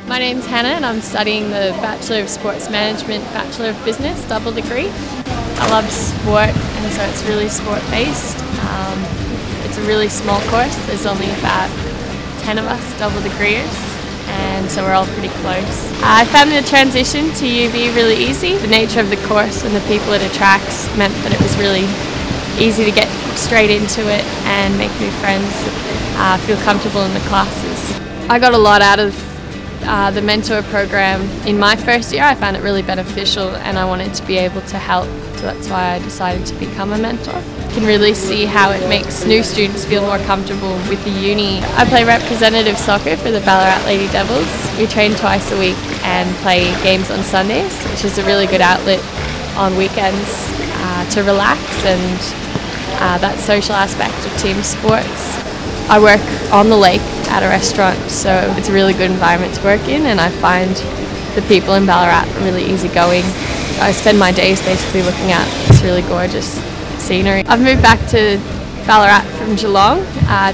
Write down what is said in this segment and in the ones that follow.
My name's Hannah and I'm studying the Bachelor of Sports Management, Bachelor of Business double degree. I love sport and so it's really sport based. It's a really small course, there's only about 10 of us double degreeers and so we're all pretty close. I found the transition to UB really easy. The nature of the course and the people it attracts meant that it was really easy to get straight into it and make new friends, feel comfortable in the classes. I got a lot out of the mentor program in my first year. I found it really beneficial and I wanted to be able to help, so that's why I decided to become a mentor. You can really see how it makes new students feel more comfortable with the uni. I play representative soccer for the Ballarat Lady Devils. We train twice a week and play games on Sundays, which is a really good outlet on weekends to relax and that social aspect of team sports. I work on the lake at a restaurant, so it's a really good environment to work in, and I find the people in Ballarat really easygoing. I spend my days basically looking at this really gorgeous scenery. I've moved back to Ballarat from Geelong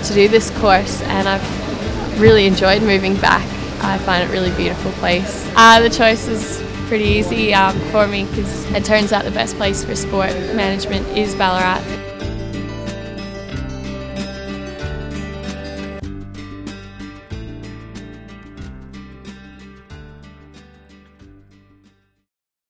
to do this course, and I've really enjoyed moving back. I find it a really beautiful place. The choice is pretty easy for me because it turns out the best place for sport management is Ballarat.